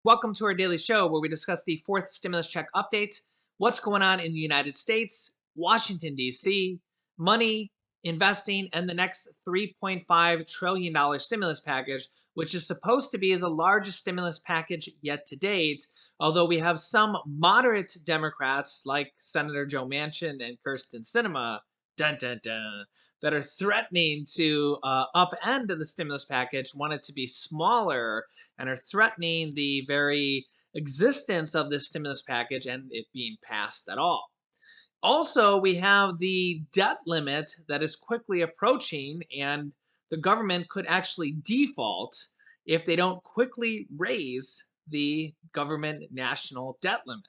Welcome to our daily show where we discuss the fourth stimulus check update, what's going on in the United States, Washington, D.C., money, investing, and the next $3.5 trillion stimulus package, which is supposed to be the largest stimulus package yet to date. Although we have some moderate Democrats like Senator Joe Manchin and Kirsten Sinema, dun dun dun, that are threatening to upend the stimulus package, want it to be smaller, and are threatening the very existence of this stimulus package and it being passed at all. Also, we have the debt limit that is quickly approaching, and the government could actually default if they don't quickly raise the government national debt limit.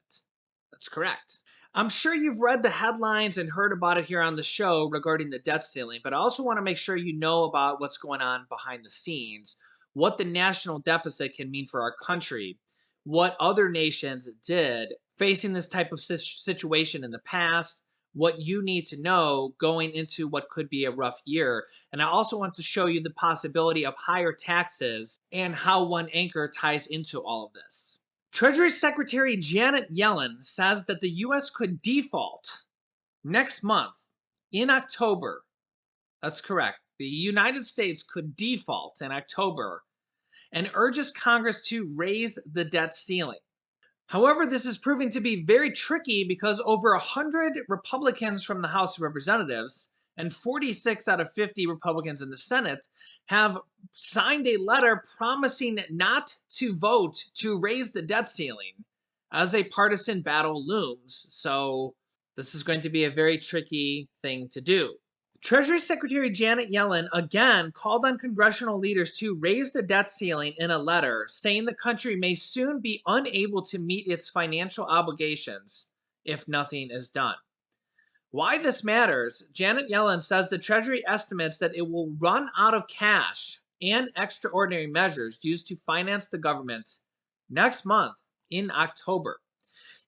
That's correct. I'm sure you've read the headlines and heard about it here on the show regarding the debt ceiling, but I also want to make sure you know about what's going on behind the scenes, what the national deficit can mean for our country, what other nations did facing this type of situation in the past, what you need to know going into what could be a rough year. And I also want to show you the possibility of higher taxes and how one anchor ties into all of this. Treasury Secretary Janet Yellen says that the U.S. could default next month in October. That's correct. The United States could default in October and urges Congress to raise the debt ceiling. However, this is proving to be very tricky because over 100 Republicans from the House of Representatives and 46 out of 50 Republicans in the Senate have signed a letter promising not to vote to raise the debt ceiling as a partisan battle looms. So this is going to be a very tricky thing to do. Treasury Secretary Janet Yellen again called on congressional leaders to raise the debt ceiling in a letter, saying the country may soon be unable to meet its financial obligations if nothing is done. Why this matters, Janet Yellen says the Treasury estimates that it will run out of cash and extraordinary measures used to finance the government next month in October.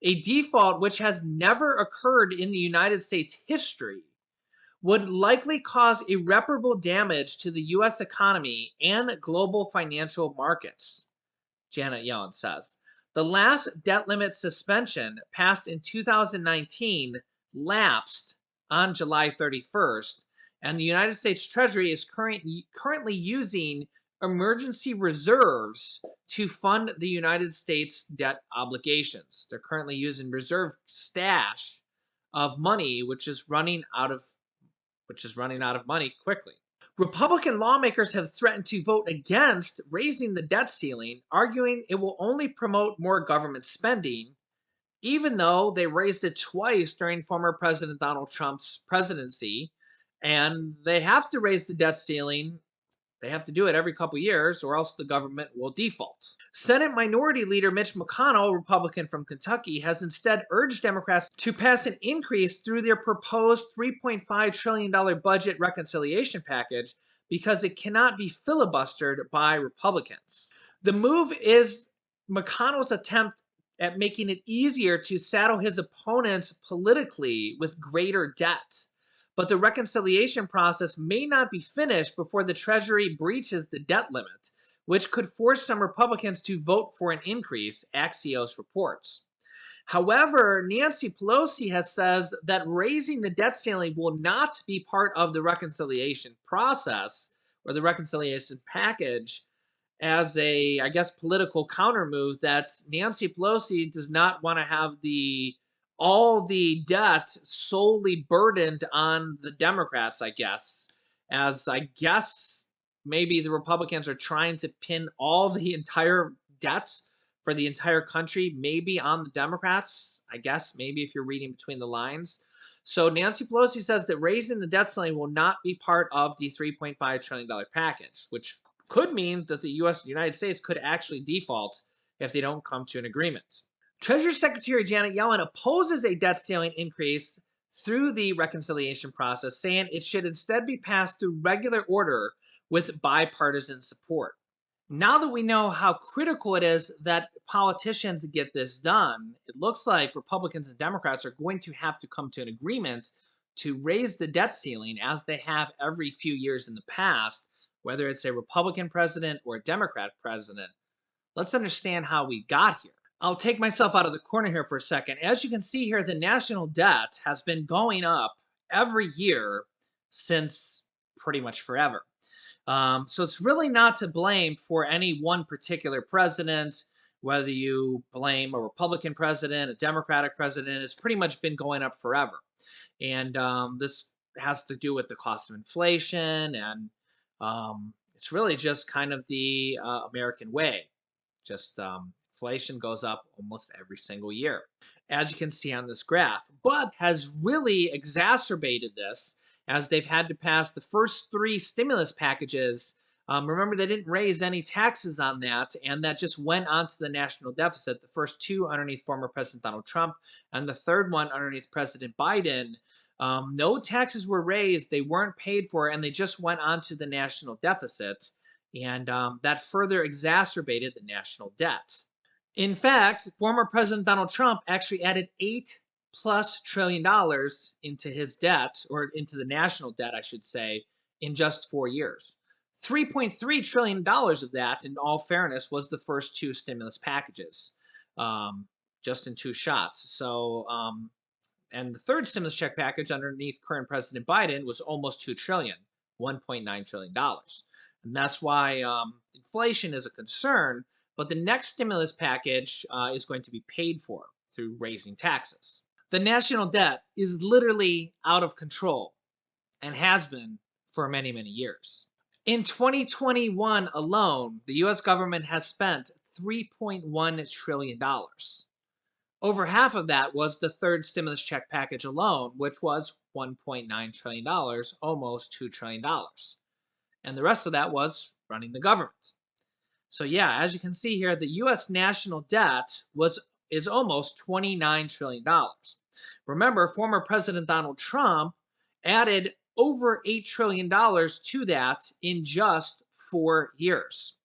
A default which has never occurred in the United States history would likely cause irreparable damage to the U.S. economy and global financial markets, Janet Yellen says. The last debt limit suspension, passed in 2019, lapsed on July 31st, and the United States Treasury is currently using emergency reserves to fund the United States debt obligations. They're currently using reserve stash of money, which is running out of money quickly. Republican lawmakers have threatened to vote against raising the debt ceiling, arguing it will only promote more government spending, even though they raised it twice during former President Donald Trump's presidency. And they have to raise the debt ceiling. They have to do it every couple years, or else the government will default. Senate Minority Leader Mitch McConnell, Republican from Kentucky, has instead urged Democrats to pass an increase through their proposed $3.5 trillion budget reconciliation package because it cannot be filibustered by Republicans. The move is McConnell's attempt at making it easier to saddle his opponents politically with greater debt. But the reconciliation process may not be finished before the Treasury breaches the debt limit, which could force some Republicans to vote for an increase, Axios reports. However, Nancy Pelosi has says that raising the debt ceiling will not be part of the reconciliation process or the reconciliation package, as a, I guess, political counter move that Nancy Pelosi does not want to have all the debt solely burdened on the Democrats, I guess. As I guess maybe the Republicans are trying to pin all the entire debt for the entire country, maybe on the Democrats. I guess maybe if you're reading between the lines. So Nancy Pelosi says that raising the debt ceiling will not be part of the $3.5 trillion package, which could mean that the United States could actually default if they don't come to an agreement. Treasury Secretary Janet Yellen opposes a debt ceiling increase through the reconciliation process, saying it should instead be passed through regular order with bipartisan support. Now that we know how critical it is that politicians get this done, it looks like Republicans and Democrats are going to have to come to an agreement to raise the debt ceiling as they have every few years in the past, whether it's a Republican president or a Democrat president. Let's understand how we got here. I'll take myself out of the corner here for a second. As you can see here, the national debt has been going up every year since pretty much forever. So it's really not to blame for any one particular president, whether you blame a Republican president, a Democratic president, it's pretty much been going up forever. And this has to do with the cost of inflation, and it's really just kind of the American way. Just inflation goes up almost every single year, as you can see on this graph, but has really exacerbated this as they've had to pass the first three stimulus packages. Remember, they didn't raise any taxes on that, and that just went onto the national deficit. The first two underneath former President Donald Trump, and the third one underneath President Biden. No taxes were raised, they weren't paid for, and they just went onto the national deficit, and that further exacerbated the national debt. In fact, former President Donald Trump actually added $8+ trillion into his debt, or into the national debt, I should say, in just 4 years. $3.3 trillion of that, in all fairness, was the first two stimulus packages, just in two shots. So, and the third stimulus check package underneath current President Biden was almost $2 trillion, $1.9 trillion. And that's why inflation is a concern. But the next stimulus package is going to be paid for through raising taxes. The national debt is literally out of control and has been for many, many years. In 2021 alone, the US government has spent $3.1 trillion. Over half of that was the third stimulus check package alone, which was $1.9 trillion, almost $2 trillion. And the rest of that was running the government. So yeah, as you can see here, the U.S. national debt is almost $29 trillion. Remember, former President Donald Trump added over $8 trillion to that in just 4 years.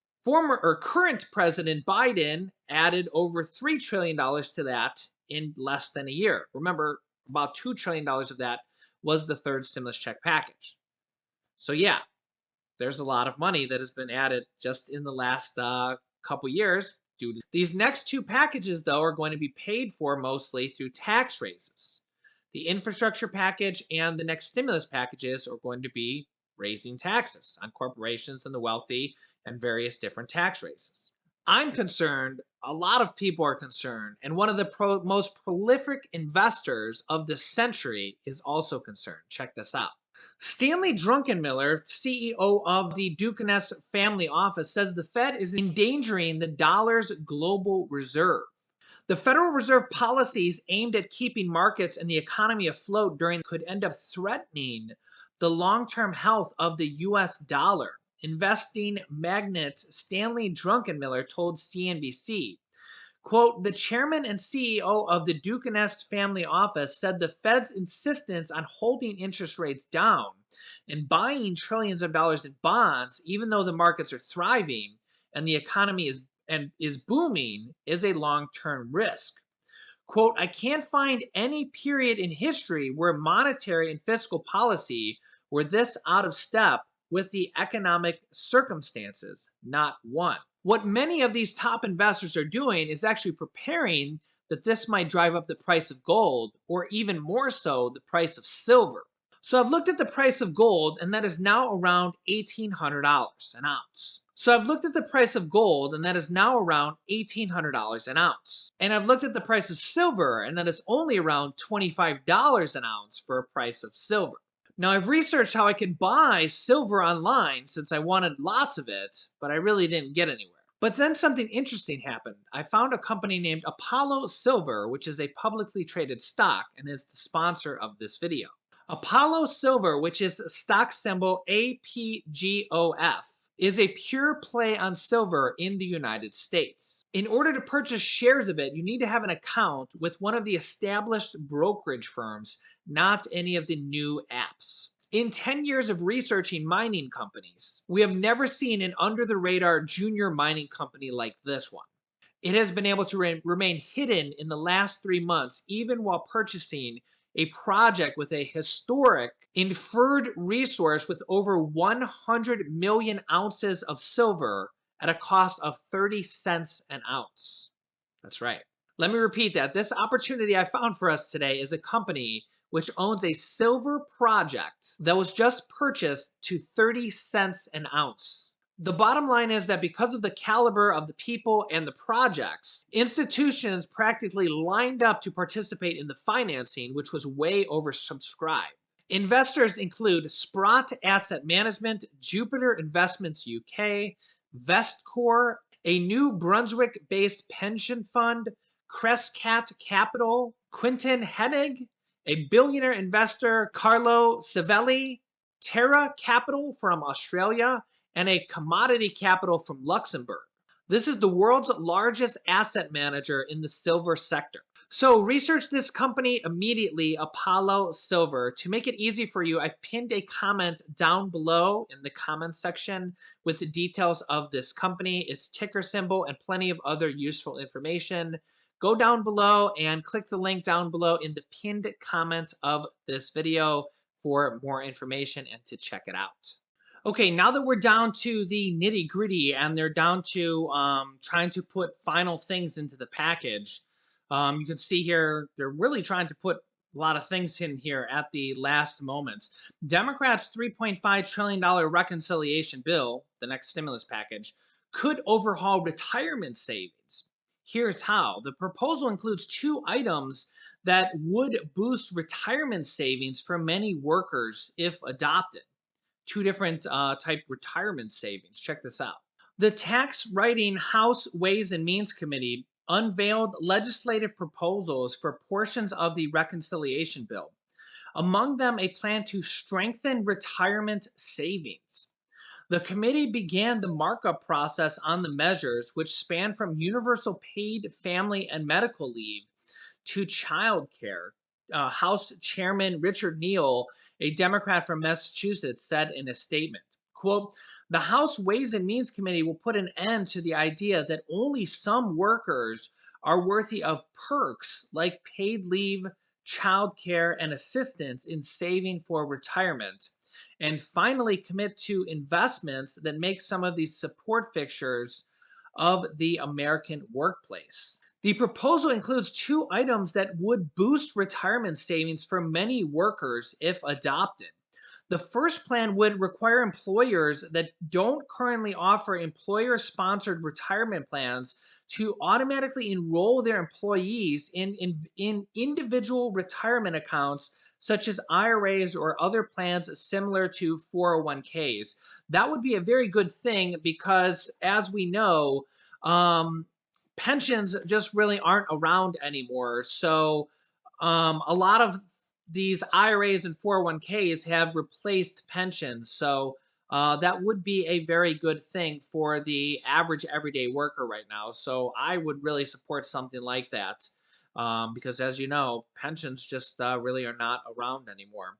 Current President Biden added over $3 trillion to that in less than a year. Remember, about $2 trillion of that was the third stimulus check package. So yeah, there's a lot of money that has been added just in the last couple years. These next two packages, though, are going to be paid for mostly through tax raises. The infrastructure package and the next stimulus packages are going to be raising taxes on corporations and the wealthy and various different tax raises. I'm concerned, a lot of people are concerned, and one of the most prolific investors of this century is also concerned. Check this out. Stanley Druckenmiller, CEO of the Duquesne family office, says the Fed is endangering the dollar's global reserve. The Federal Reserve policies aimed at keeping markets and the economy afloat could end up threatening the long-term health of the U.S. dollar. Investing magnate Stanley Druckenmiller told CNBC, quote, the chairman and CEO of the Duquesne family office said the Fed's insistence on holding interest rates down and buying trillions of dollars in bonds, even though the markets are thriving and the economy is booming, is a long-term risk. Quote, I can't find any period in history where monetary and fiscal policy were this out of step with the economic circumstances, not one. What many of these top investors are doing is actually preparing that this might drive up the price of gold, or even more so, the price of silver. So I've looked at the price of gold, and that is now around $1,800 an ounce. So I've looked at the price of gold, and that is now around $1,800 an ounce. And I've looked at the price of silver, and that is only around $25 an ounce for a price of silver. Now, I've researched how I could buy silver online since I wanted lots of it, but I really didn't get anywhere. But then something interesting happened. I found a company named Apollo Silver, which is a publicly traded stock and is the sponsor of this video. Apollo Silver, which is stock symbol APGOF, is a pure play on silver in the United States. In order to purchase shares of it, you need to have an account with one of the established brokerage firms, not any of the new apps. In 10 years of researching mining companies, we have never seen an under-the-radar junior mining company like this one. It has been able to remain hidden in the last 3 months, even while purchasing a project with a historic inferred resource with over 100 million ounces of silver at a cost of 30 cents an ounce. That's right. Let me repeat that. This opportunity I found for us today is a company which owns a silver project that was just purchased to 30 cents an ounce. The bottom line is that because of the caliber of the people and the projects, institutions practically lined up to participate in the financing, which was way oversubscribed. Investors include Sprott Asset Management, Jupiter Investments UK, Vestcor, a New Brunswick-based pension fund, Crescat Capital, Quinton Hennig, a billionaire investor, Carlo Savelli, Terra Capital from Australia, and a Commodity Capital from Luxembourg. This is the world's largest asset manager in the silver sector. So research this company immediately, Apollo Silver. To make it easy for you, I've pinned a comment down below in the comments section with the details of this company, its ticker symbol, and plenty of other useful information. Go down below and click the link down below in the pinned comment of this video for more information and to check it out. Okay, now that we're down to the nitty gritty and they're down to trying to put final things into the package, you can see here they're really trying to put a lot of things in here at the last moments. Democrats' $3.5 trillion reconciliation bill, the next stimulus package, could overhaul retirement savings. Here's how. The proposal includes two items that would boost retirement savings for many workers if adopted. Two different type retirement savings. Check this out. The tax writing House Ways and Means Committee unveiled legislative proposals for portions of the reconciliation bill. Among them, a plan to strengthen retirement savings. The committee began the markup process on the measures, which span from universal paid family and medical leave to child care. House Chairman Richard Neal, a Democrat from Massachusetts, said in a statement, quote, "The House Ways and Means Committee will put an end to the idea that only some workers are worthy of perks like paid leave, child care, and assistance in saving for retirement, and finally commit to investments that make some of these support fixtures of the American workplace." The proposal includes two items that would boost retirement savings for many workers if adopted. The first plan would require employers that don't currently offer employer-sponsored retirement plans to automatically enroll their employees in individual retirement accounts such as IRAs or other plans similar to 401ks. That would be a very good thing because, as we know, pensions just really aren't around anymore. So a lot of these IRAs and 401ks have replaced pensions. So that would be a very good thing for the average everyday worker right now. So I would really support something like that because, as you know, pensions just really are not around anymore.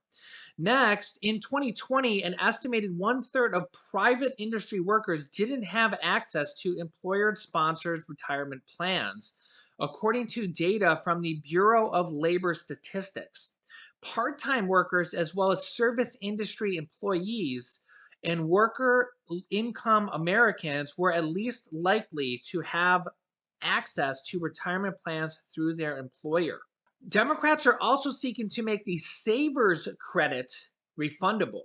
Next, in 2020, an estimated 1/3 of private industry workers didn't have access to employer-sponsored retirement plans, according to data from the Bureau of Labor Statistics. Part-time workers, as well as service industry employees and worker income Americans, were at least likely to have access to retirement plans through their employer. Democrats are also seeking to make the Savers Credit refundable,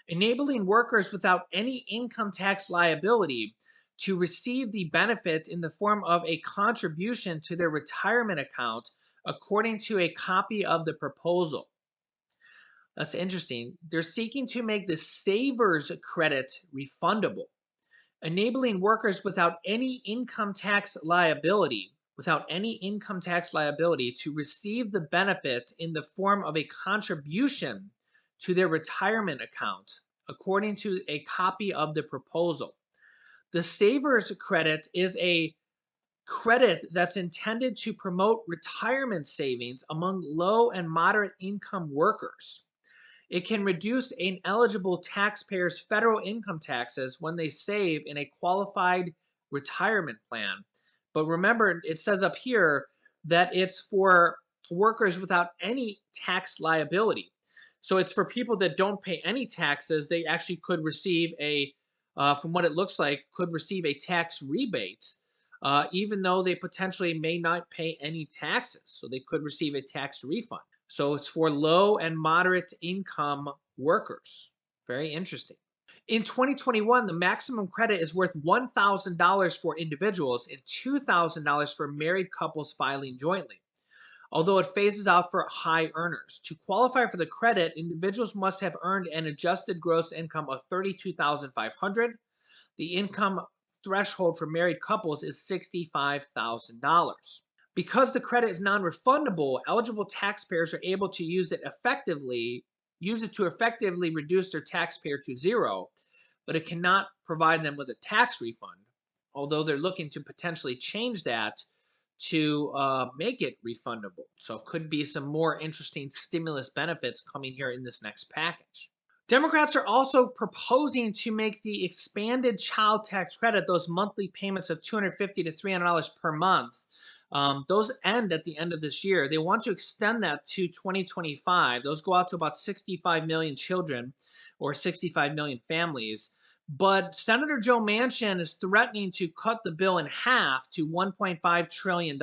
enabling workers without any income tax liability to receive the benefit in the form of a contribution to their retirement account, according to a copy of the proposal. That's interesting. They're seeking to make the Savers Credit refundable, enabling workers without any income tax liability to receive the benefit in the form of a contribution to their retirement account, according to a copy of the proposal. The Savers Credit is a credit that's intended to promote retirement savings among low and moderate income workers. It can reduce an eligible taxpayer's federal income taxes when they save in a qualified retirement plan. But remember, it says up here that it's for workers without any tax liability. So it's for people that don't pay any taxes. They actually could receive a from what it looks like, could receive a tax rebate, even though they potentially may not pay any taxes. So they could receive a tax refund. So it's for low and moderate income workers. Very interesting. In 2021, the maximum credit is worth $1,000 for individuals and $2,000 for married couples filing jointly, although it phases out for high earners. To qualify for the credit, individuals must have earned an adjusted gross income of $32,500. The income threshold for married couples is $65,000. Because the credit is non-refundable, eligible taxpayers are able to use it to effectively reduce their taxpayer to zero, but it cannot provide them with a tax refund, although they're looking to potentially change that to make it refundable. So it could be some more interesting stimulus benefits coming here in this next package. Democrats are also proposing to make the expanded child tax credit, those monthly payments of $250 to $300 per month, those end at the end of this year. They want to extend that to 2025. Those go out to about 65 million children or 65 million families. But Senator Joe Manchin is threatening to cut the bill in half to $1.5 trillion.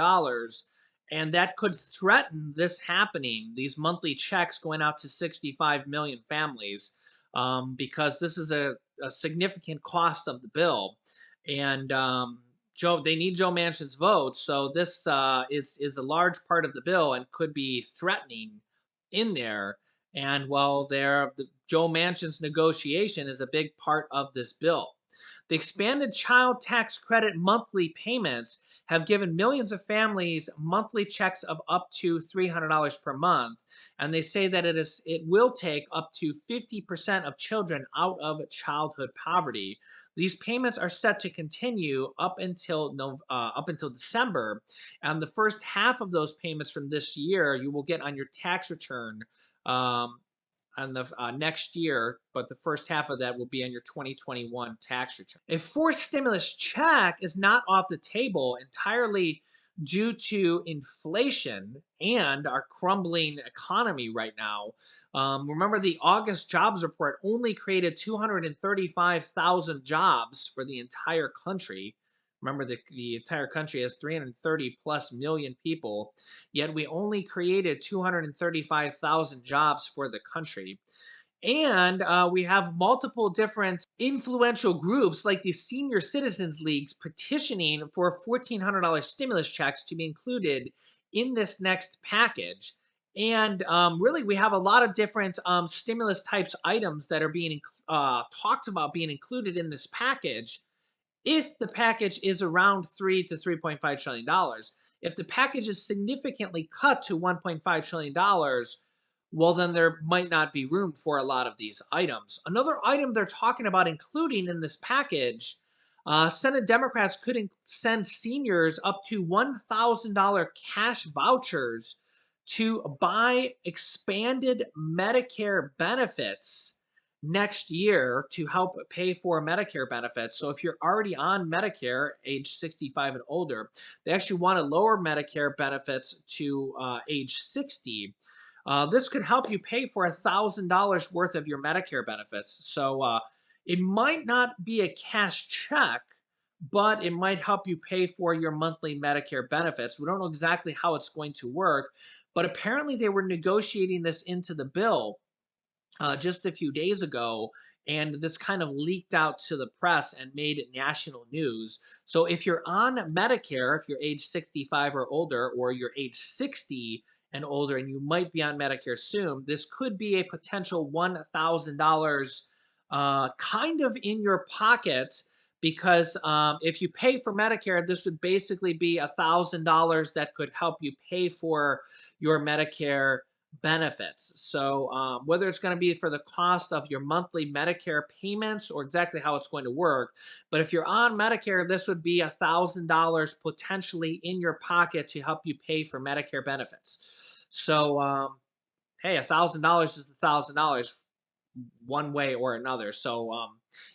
And that could threaten this happening, these monthly checks going out to 65 million families, because this is a significant cost of the bill. And they need Joe Manchin's vote, so this is a large part of the bill and could be threatening in there. And while Joe Manchin's negotiation is a big part of this bill. The expanded child tax credit monthly payments have given millions of families monthly checks of up to $300 per month, and they say that it will take up to 50% of children out of childhood poverty. These payments are set to continue up until December, and the first half of those payments from this year you will get on your tax return um, on the next year, but the first half of that will be on your 2021 tax return. A fourth stimulus check is not off the table entirely due to inflation and our crumbling economy right now. Remember, the August jobs report only created 235,000 jobs for the entire country. Remember, the entire country has 330 plus million people, yet we only created 235,000 jobs for the country. And we have multiple different influential groups like the Senior Citizens Leagues petitioning for $1,400 stimulus checks to be included in this next package. And really, we have a lot of different stimulus types items that are being talked about being included in this package if the package is around $3 to $3.5 trillion. If the package is significantly cut to $1.5 trillion, well, then there might not be room for a lot of these items. Another item they're talking about including in this package, Senate Democrats could send seniors up to $1,000 cash vouchers to buy expanded Medicare benefits next year to help pay for Medicare benefits. So if you're already on Medicare, age 65 and older, they actually want to lower Medicare benefits to age 60. This could help you pay for $1,000 worth of your Medicare benefits. So it might not be a cash check, but it might help you pay for your monthly Medicare benefits. We don't know exactly how it's going to work, but apparently they were negotiating this into the bill just a few days ago, and this kind of leaked out to the press and made it national news. So if you're on Medicare, if you're age 65 or older, or you're age 60 and older, and you might be on Medicare soon, this could be a potential $1,000 kind of in your pocket. Because if you pay for Medicare, this would basically be $1,000 that could help you pay for your Medicare benefits. So whether it's going to be for the cost of your monthly Medicare payments or exactly how it's going to work, but if you're on Medicare, this would be $1,000 potentially in your pocket to help you pay for Medicare benefits. So hey, $1,000 is $1,000 one way or another. So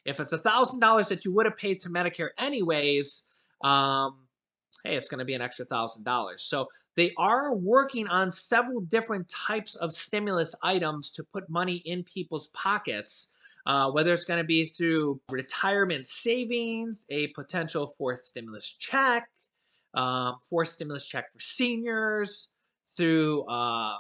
if it's $1,000 that you would have paid to Medicare anyways, hey, it's going to be an extra $1,000. So they are working on several different types of stimulus items to put money in people's pockets. whether it's going to be through retirement savings, a potential fourth stimulus check, fourth stimulus check for seniors, through $1,000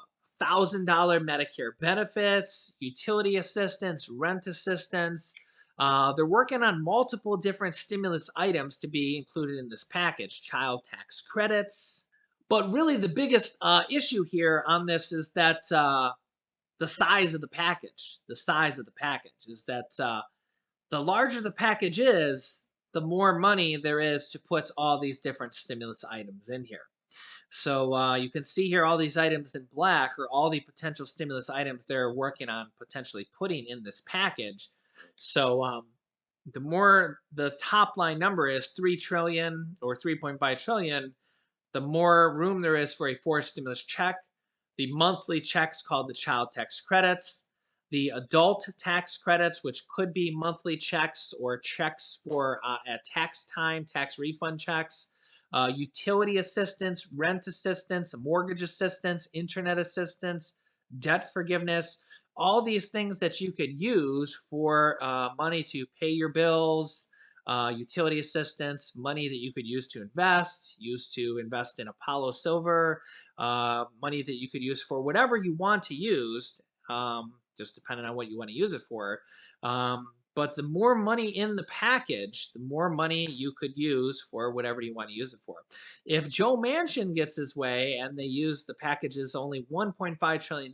Medicare benefits, utility assistance, rent assistance. They're working on multiple different stimulus items to be included in this package, child tax credits. But really, the biggest issue here on this is that the size of the package. The size of the package is that the larger the package is, the more money there is to put all these different stimulus items in here. So you can see here all these items in black are all the potential stimulus items they're working on potentially putting in this package. So the more the top line number is 3 trillion or 3.5 trillion, the more room there is for a forced stimulus check. The monthly checks called the child tax credits, the adult tax credits, which could be monthly checks or checks for at tax time, tax refund checks, utility assistance, rent assistance, mortgage assistance, internet assistance, debt forgiveness, all these things that you could use for money to pay your bills, utility assistance, money that you could use to invest in Apollo Silver, money that you could use for whatever you want to use, just depending on what you want to use it for. But the more money in the package, the more money you could use for whatever you want to use it for. If Joe Manchin gets his way and they use the packages only $1.5 trillion,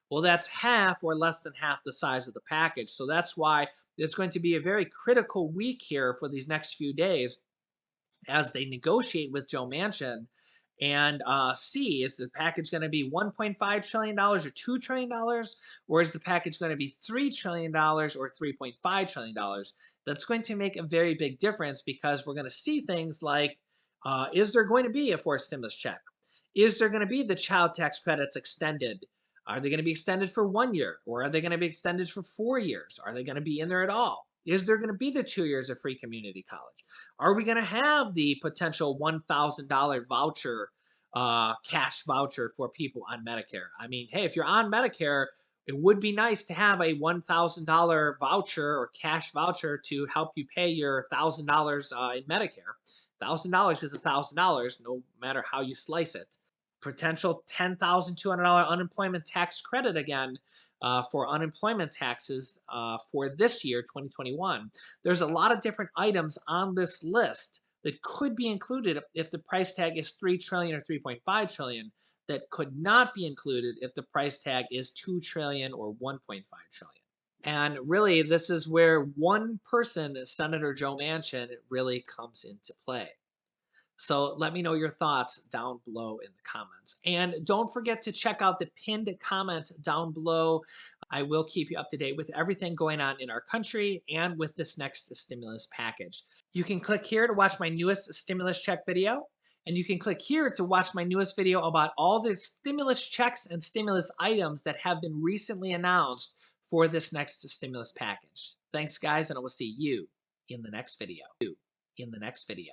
well, that's half or less than half the size of the package. So that's why it's going to be a very critical week here for these next few days as they negotiate with Joe Manchin and see, is the package going to be $1.5 trillion or $2 trillion, or is the package going to be $3 trillion or $3.5 trillion? That's going to make a very big difference because we're going to see things like, is there going to be a fourth stimulus check? Is there going to be the child tax credits extended? Are they going to be extended for 1 year, or are they going to be extended for 4 years? Are they going to be in there at all? Is there going to be the 2 years of free community college? Are we going to have the potential $1,000 voucher, cash voucher for people on Medicare? I mean, hey, if you're on Medicare, it would be nice to have a $1,000 voucher or cash voucher to help you pay your $1,000 in Medicare. $1,000 is $1,000, no matter how you slice it. Potential $10,200 unemployment tax credit again for unemployment taxes for this year, 2021. There's a lot of different items on this list that could be included if the price tag is 3 trillion or 3.5 trillion, that could not be included if the price tag is 2 trillion or 1.5 trillion. And really, this is where one person, Senator Joe Manchin, really comes into play. So let me know your thoughts down below in the comments. And don't forget to check out the pinned comment down below. I will keep you up to date with everything going on in our country and with this next stimulus package. You can click here to watch my newest stimulus check video. And you can click here to watch my newest video about all the stimulus checks and stimulus items that have been recently announced for this next stimulus package. Thanks, guys, and I will see you in the next video. In the next video.